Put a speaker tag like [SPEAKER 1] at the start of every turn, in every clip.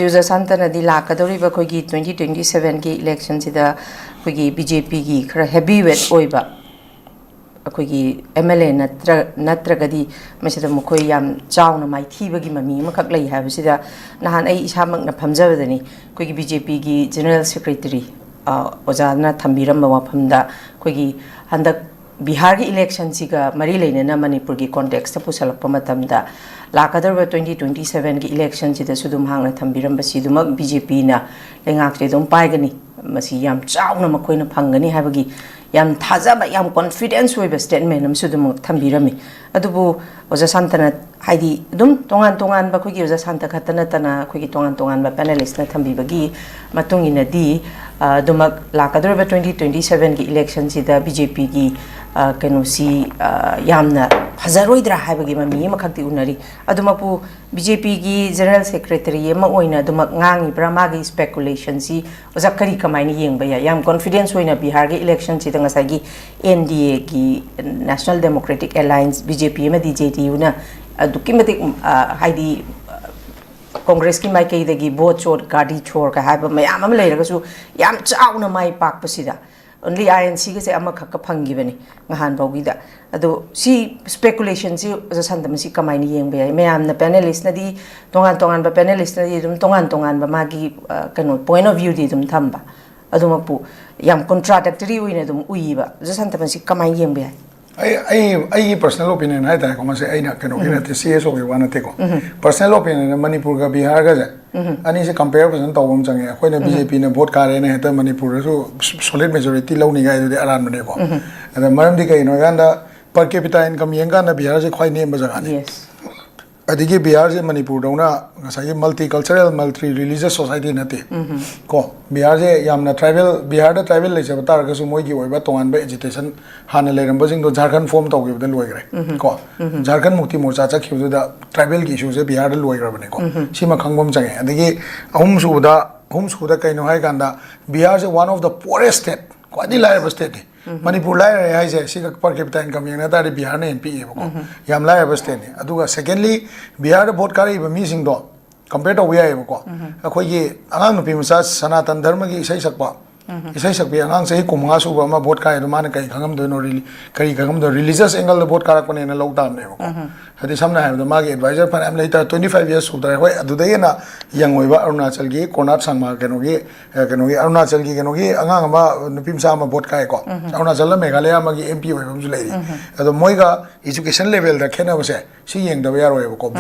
[SPEAKER 1] Hajuse Santana di Lakadori Bakogi 2027 ki elections ida Kogi BJP ki kara heavyweight oiba Kogi MLA Natragadi Masida Mukoi yam Chowna my Tibagi Mami Makaklay have Sida Nahan A Ishamak na Pamjavani Kogi BJP ki General Secretary Ozana Tambiram Wapamda Kogi Handak Bihar ki election siga Marilene na Manipur ki context pusal pamatamda Lakadar 2027 ki election sida sudum hangna thambiram basidumak BJP na lengak se dum paigani masi yam chawna makoina phangani habagi yam thajaba yam confidence we statement am sudum thambirami adubu oja santana haidi dum tongan ba khogi oja santa khatana tana khogi tongan ba panelist na thambibagi matungina di dumak Lakadar 2027 ki election sida BJP ki kenosi yamna Hazaroidra habagi mami makakti unari adumapu BJP ki General Secretary yema oina dumak ngangi bramagi speculation si ozakari kamaini yengbaya yam confidence oina Bihar ki election si tangasagi NDA ki National Democratic Alliance BJP yema DJTU na dukimatik haidi Congress ki mai kai degi vote chor gadi chor ka haba mayam am leiragasu yam chauna mai pak pasida only INC ke se ama khakka phangi bani ngahan bawgida ado si speculation si sandam si kamaini yengbe mayam na panelist na di tongan ba panelist na di dum tongan ba magi kano point of view di dum thamba ado mapu yam contradictory uina dum uiba sandam si kamaini yengbe
[SPEAKER 2] I personal opinion hai ta ko ma se ai na kano kina te CSO ke wana te ko personal opinion Manipur ga Bihar ga ja ani se compare person to bom change khoi na BJP na vote ka re ne ta Manipur so solid majority lo ni ga de aran mane ko ada maram di kai no ganda per capita income yenga na Bihar se khoi ne ba jaga ni adigi Bihar se Manipur dona ngasai multicultural multi religious society na te ko Bihar se yamna tribal Bihar da tribal le se batar ga su moi gi oiba tongan ba agitation hana le ramba jing do Jharkhand form to gi da loi gre ko Jharkhand mukti morcha cha khiu da tribal ki issue se Bihar da loi gra bane ko sima khangbom change adigi ahum su da kai no hai ganda Bihar se one of the poorest state ko adi lai state Manipur lai hai je si per capita income yang na da Bihar ne MP ko yam lai state ne aduga secondly Bihar da vote kari ba mi sing do compared to we ai ko akhoi gi angang nu pi musa sanatan dharma gi isai sakpa isai sakbi angang sei kumanga su ba ma vote kai do man kai khangam do no really kai khangam do religious angle the vote karak ne na low down ne ko hadi samna ha do ma gi advisor pan am later 25 years su da hoi adu dai na yang oi ba Arunachal gi konat sangma keno gi Arunachal gi keno gi angang ma nu pi musa ma vote kai ko Arunachal la Meghalaya ma gi MP oi bam ju lai ado moi ga education level da khena ba se si yeng da ya roi ko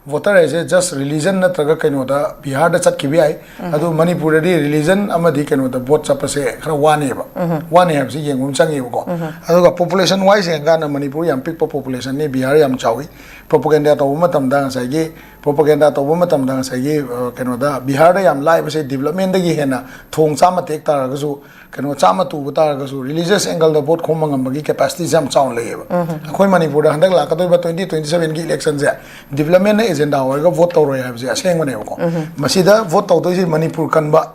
[SPEAKER 2] voter as just religion na traga kaino da Bihar da chat kibi ai adu Manipur di religion amadi kaino da vote chapa se khara wane have si yengum changi ko adu ga population wise nga na Manipur yam pick population ni Bihar yam chawi propaganda to matam da sa gi kaino da Bihar da yam lai ba se development da gi hena thong chama tek tar ga su kaino chama tu butar ga su religious angle da vote khomang am gi capacity jam chaun le ba khoi Manipur da handak la ka to 2027 gi election ja development agenda hoiga vote tawroi habse aseng mane ko masida vote tawdoi Manipur kanba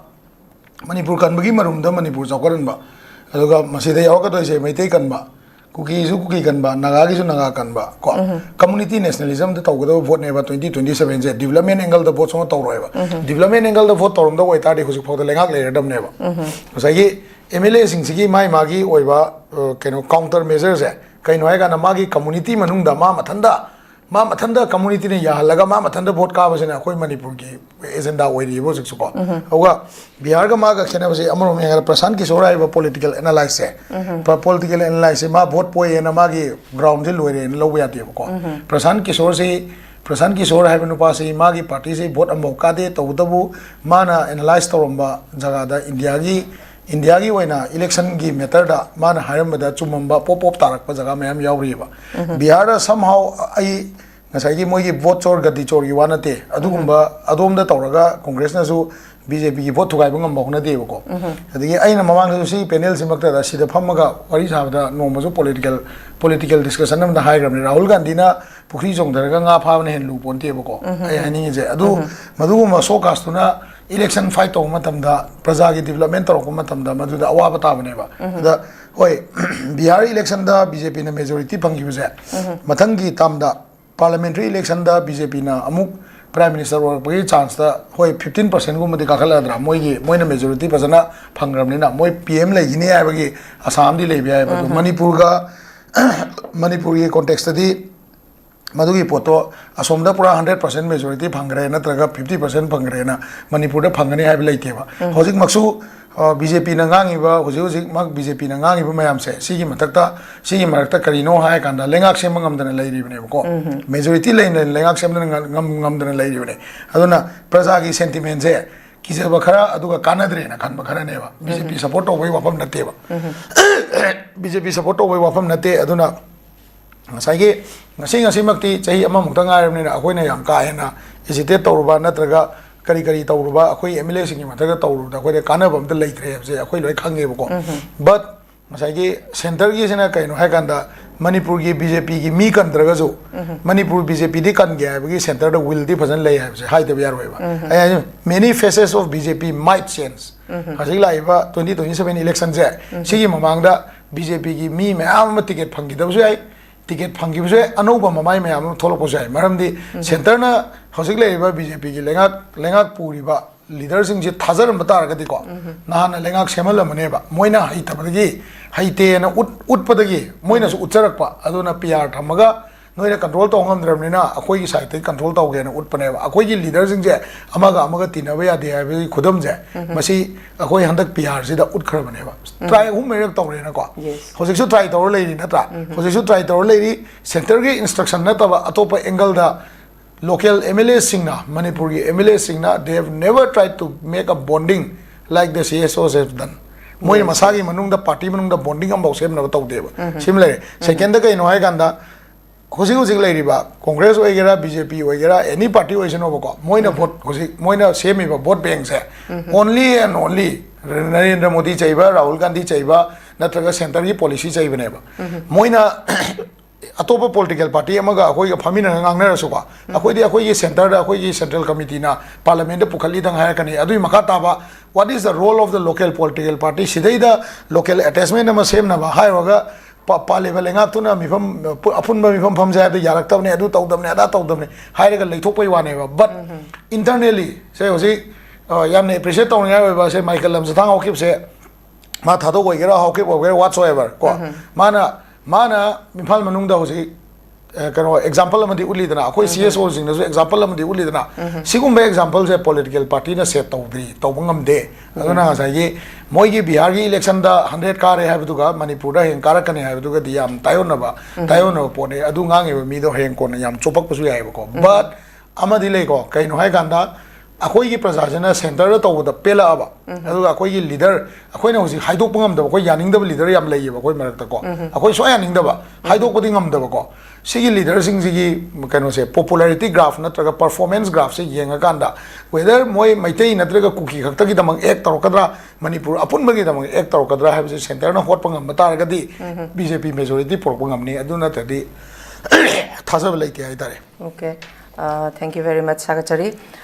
[SPEAKER 2] gi marumda Manipur chawkaran ba aduga masida yawaga doi se maitai kanba kuki kanba naga gi su naga kanba ko community nationalism da tawgado vote ne ba 2027 je development angle da vote so tawroi ba development angle da vote tawrum da oi ta de khusuk phawda lengak le radam ne ba sagi MLA sing sigi mai magi oiba keno counter measures je kaino ai ga na magi community manungda ma mathanda community ne ya laga ma mathanda vote ka basena khoi Manipur ki agenda oiri bo siksu ko auga Bihar ga ma ga khena base amro me ngar Prashant Kishore ai ba political analysis ma vote poe na ma gi ground je loire lo ya de ko Prashant Kishore hai banu pa se ma gi party se vote am ka de to bu mana analyze toromba jaga da India gi waina election gi matter da man haram da chumamba pop tarak pa jaga mayam yauri ba Bihar da somehow ai ngasai gi moi gi vote chor gadi chor gi wanate adugumba adom da tawraga Congress na su BJP gi vote thugai bangam bahuna de ko adigi aina mamang su si panel simakta da sida phamaga wari sabda no ma su political discussion nam da high gram Rahul Gandhi na pukri jong daraga nga pha na hen lu ponte ko ai hani je adu maduguma so kastuna election fight to matamda praja gi development to ko matamda maduda awa bata bane ba da hoi Bihar election da BJP na majority phangi buse mathangi tamda parliamentary election da BJP na amuk Prime Minister or Pui chance the Hoi 15% Gumadi Kakaladra, Moigi, Moina majority Pasana, Pangramina, Moi PM like Guinea, Assam di Labia, Manipurga, Manipuri context the Madugi Poto, Asomda Pura 100% majority Pangrena, Traga 50% Pangrena, Manipura Pangani have Lativa. Hosik Maxu, BJP Nangangiva, Hosik Mak BJP Nangangiva Mayam say, Sigi Matata, Sigi Marta Carino Hike and the Lengak Semangam than a lady in majority lane and Lengak Semangam than a lady in Aduna, Prazagi sentiments there. Kisabakara, Aduka Kanadrina, Kanbakara neva. BJP support away Wapam Nateva. BJP support away Wapam Nate, Aduna. Sagi, Sing a Simakti, Chay among Tangarina, Aquina Yankayana, is it Tauruba, Natraga, Karikari Tauruba, Aquay emulating him, Taga Tauru, the way the Kanabam, the late graves, Aquay like Hangabo. But Masagi, Center is in a kind of Hakanda, Manipur BJP, Mikan Dragazo, Manipur BJP, Dikan Gab, Center the will dip and lay high the Yarweva. Many faces of BJP might change. Hasila 2027 elections there. See him among the BJP, me, my ticket Pangidaway. Ticket Pangibse, Anoba Mamai Mam Tolopose, Maramdi, Centerna, Hosigla, BJP, Lengak Puriba, leaders in Tazar and Batargatico, Nana Lengak Semala Maneba, Moina Hitabagi, Haite and Utpadagi, Moinas Utsarapa, Aduna PR Tamaga, Noida control Tongam Dramina, Akoi site, control Togan, Utpaneva, Akoi leaders in J, Amaga Tinawea, they have Kudumze, Masi, Akoi Handak PR, Zida Utkramaneva. Try whom may have told
[SPEAKER 1] Yes.
[SPEAKER 2] Jose should try to our lady, Nata. Jose should try to our lady, Center instruction Natava, Atopa Engel, the local MLA Singna, Manipuri MLA Singna, they have never tried to make a bonding like the CSOs have done. Moy Masagi Manung, the party Manung, the bonding about same Navata. Similarly, second the Kainoaganda. Hosik lady ba Congress wagera BJP wagera any party was no go moina vote hosik moina same ba vote bank se only and only Narendra Modi chaiba Rahul Gandhi chaiba natraga center ki policy chaiba ne ba moina atopa political party amaga akoi famina ngangna rasu ba akoi di akoi center da akoi central committee na parliament pukhali dang hire kani adui makata ba what is the role of the local political party sidai da local attachment na same na ba hire waga Pali Valenga Tuna, Mifum, Apun Mifum Pamza, the Yaraktamne, Adu Taldamne, Adataldamne, Higher like Topa, but internally, say, Yam appreciate on Yava, say Michael Lamzatang, keep say, Matado, Wagera, or whatsoever. Mana, Mipal Manunda was example of the Ulidana, CSOs in the example of the Ulidana. Sigumbe examples a political party in a set of the Tobungam Day. Adana Saye, Moigi Biagi election the 100 car have to go, Manipura and Karakani have to get the Yam, Tayonaba, Tayono Pone, Adungang, Mido Henkon, Yam, Chopak. But Amadilego, Kaino Haganda. Akoi Prasajana center to the Pela, Akoi leader, Akoi was Hydopungam, the Koi Yaning the leader Yam Lay, Akoi Marako, Akoi Soyaning the Hydopungam the Bako. See leaders in the can say popularity graph, not a performance graph, say Yangaganda. Whether Moy Maite Natraga cookie, Hataki among Ekta or Kadra, Manipur, upon Magid among Ekta or Kadra have a center of Hotpungam, Mataragadi, BJP majority, Porpungamni, I do not the Tazab Lake.
[SPEAKER 1] Okay, thank you very much, Sakachari.